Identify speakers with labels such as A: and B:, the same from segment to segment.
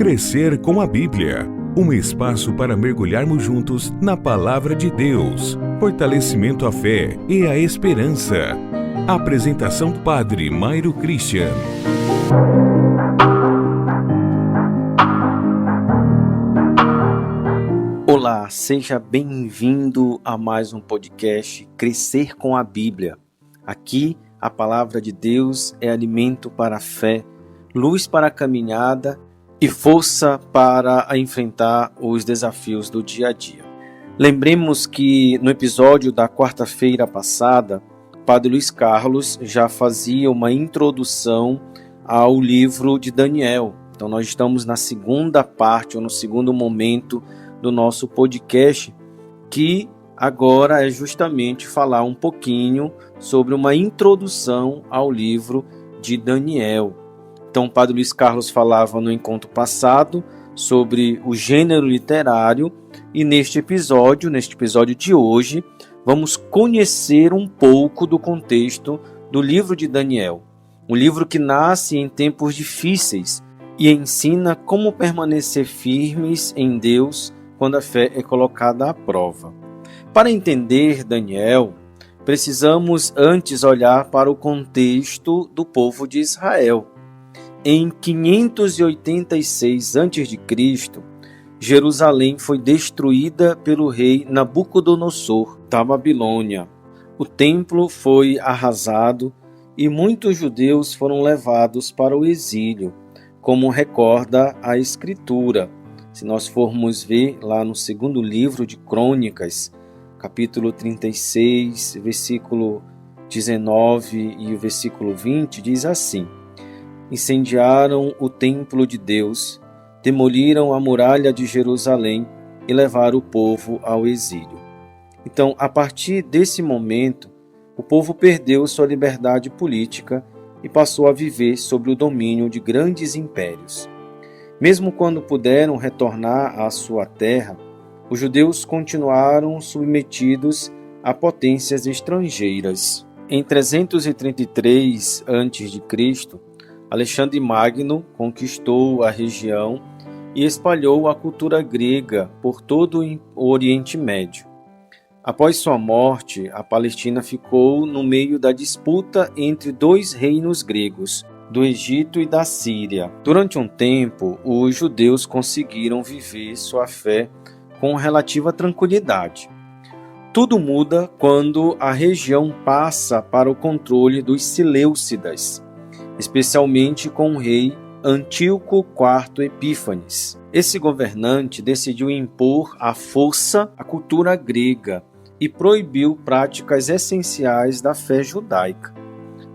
A: Crescer com a Bíblia. Um espaço para mergulharmos juntos na Palavra de Deus. Fortalecimento à fé e à esperança. Apresentação do Padre Mairo Christian.
B: Olá, seja bem-vindo a mais um podcast Crescer com a Bíblia. Aqui, a Palavra de Deus é alimento para a fé, luz para a caminhada e força para enfrentar os desafios do dia a dia. Lembremos que no episódio da quarta-feira passada, Padre Luiz Carlos já fazia uma introdução ao livro de Daniel. Então nós estamos na segunda parte, ou no segundo momento do nosso podcast, que agora é justamente falar um pouquinho sobre uma introdução ao livro de Daniel. Então, o Padre Luiz Carlos falava no encontro passado sobre o gênero literário e neste episódio de hoje, vamos conhecer um pouco do contexto do livro de Daniel. Um livro que nasce em tempos difíceis e ensina como permanecer firmes em Deus quando a fé é colocada à prova. Para entender Daniel, precisamos antes olhar para o contexto do povo de Israel. Em 586 a.C., Jerusalém foi destruída pelo rei Nabucodonosor da Babilônia. O templo foi arrasado e muitos judeus foram levados para o exílio, como recorda a Escritura. Se nós formos ver lá no segundo livro de Crônicas, capítulo 36, versículo 19 e o versículo 20, diz assim: incendiaram o templo de Deus, demoliram a muralha de Jerusalém e levaram o povo ao exílio. Então, a partir desse momento, o povo perdeu sua liberdade política e passou a viver sob o domínio de grandes impérios. Mesmo quando puderam retornar à sua terra, os judeus continuaram submetidos a potências estrangeiras. Em 333 a.C., Alexandre Magno conquistou a região e espalhou a cultura grega por todo o Oriente Médio. Após sua morte, a Palestina ficou no meio da disputa entre dois reinos gregos, do Egito e da Síria. Durante um tempo, os judeus conseguiram viver sua fé com relativa tranquilidade. Tudo muda quando a região passa para o controle dos Seleucidas, especialmente com o rei Antíoco IV Epífanes. Esse governante decidiu impor à força a cultura grega e proibiu práticas essenciais da fé judaica.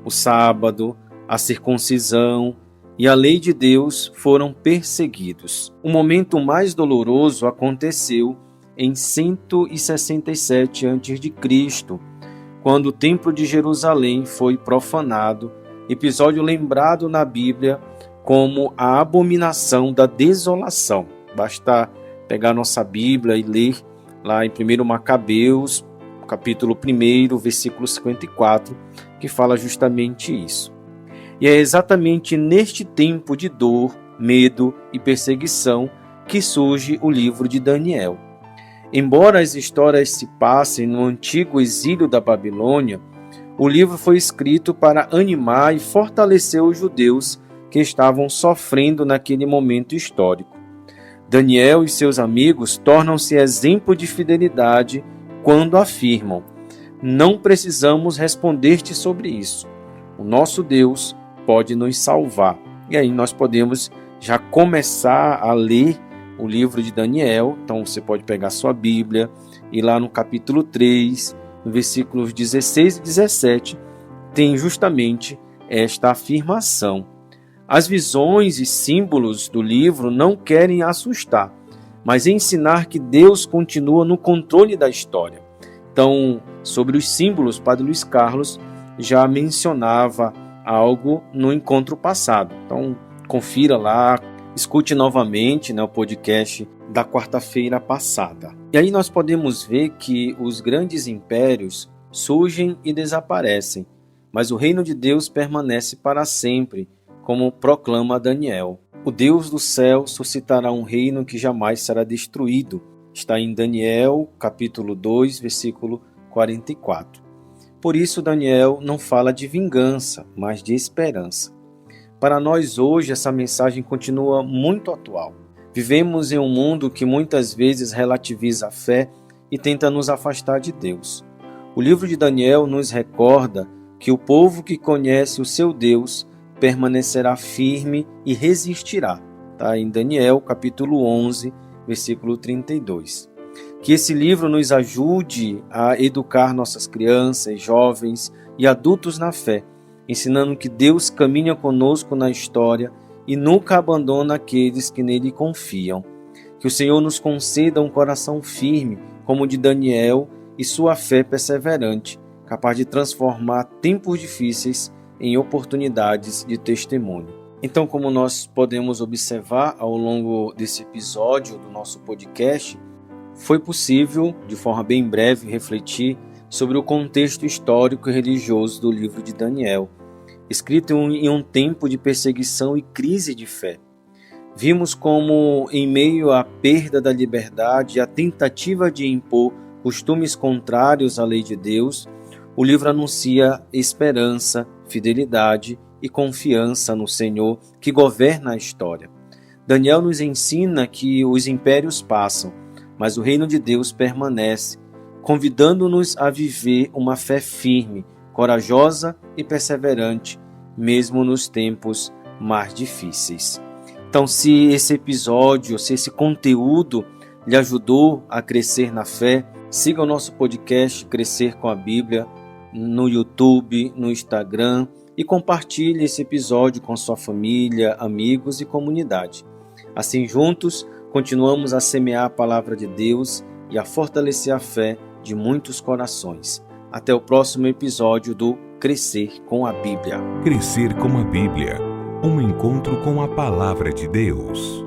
B: O sábado, a circuncisão e a lei de Deus foram perseguidos. O momento mais doloroso aconteceu em 167 a.C., quando o Templo de Jerusalém foi profanado, episódio lembrado na Bíblia como a abominação da desolação. Basta pegar nossa Bíblia e ler lá em 1 Macabeus, capítulo 1, versículo 54, que fala justamente isso. E é exatamente neste tempo de dor, medo e perseguição que surge o livro de Daniel. Embora as histórias se passem no antigo exílio da Babilônia, o livro foi escrito para animar e fortalecer os judeus que estavam sofrendo naquele momento histórico. Daniel e seus amigos tornam-se exemplo de fidelidade quando afirmam: não precisamos responder-te sobre isso. O nosso Deus pode nos salvar. E aí nós podemos já começar a ler o livro de Daniel. Então você pode pegar sua Bíblia e lá no capítulo 3, no versículos 16 e 17, tem justamente esta afirmação. As visões e símbolos do livro não querem assustar, mas ensinar que Deus continua no controle da história. Então, sobre os símbolos, Padre Luiz Carlos já mencionava algo no encontro passado. Então, confira lá, escute novamente o podcast da quarta-feira passada. E aí nós podemos ver que os grandes impérios surgem e desaparecem, mas o reino de Deus permanece para sempre, como proclama Daniel. O Deus do céu suscitará um reino que jamais será destruído. Está em Daniel, capítulo 2, versículo 44. Por isso, Daniel não fala de vingança, mas de esperança. Para nós hoje, essa mensagem continua muito atual. Vivemos em um mundo que muitas vezes relativiza a fé e tenta nos afastar de Deus. O livro de Daniel nos recorda que o povo que conhece o seu Deus permanecerá firme e resistirá. Está em Daniel, capítulo 11, versículo 32. Que esse livro nos ajude a educar nossas crianças, jovens e adultos na fé, ensinando que Deus caminha conosco na história e nunca abandona aqueles que nele confiam. Que o Senhor nos conceda um coração firme, como o de Daniel, e sua fé perseverante, capaz de transformar tempos difíceis em oportunidades de testemunho. Então, como nós podemos observar ao longo desse episódio do nosso podcast, foi possível, de forma bem breve, refletir sobre o contexto histórico e religioso do livro de Daniel, escrito em um tempo de perseguição e crise de fé. Vimos como, em meio à perda da liberdade e à tentativa de impor costumes contrários à lei de Deus, o livro anuncia esperança, fidelidade e confiança no Senhor que governa a história. Daniel nos ensina que os impérios passam, mas o reino de Deus permanece, convidando-nos a viver uma fé firme, corajosa e perseverante, mesmo nos tempos mais difíceis. Então, se esse episódio, se esse conteúdo lhe ajudou a crescer na fé, siga o nosso podcast Crescer com a Bíblia no YouTube, no Instagram e compartilhe esse episódio com sua família, amigos e comunidade. Assim, juntos, continuamos a semear a palavra de Deus e a fortalecer a fé de muitos corações. Até o próximo episódio do Crescer com a Bíblia.
A: Crescer com a Bíblia. Um encontro com a palavra de Deus.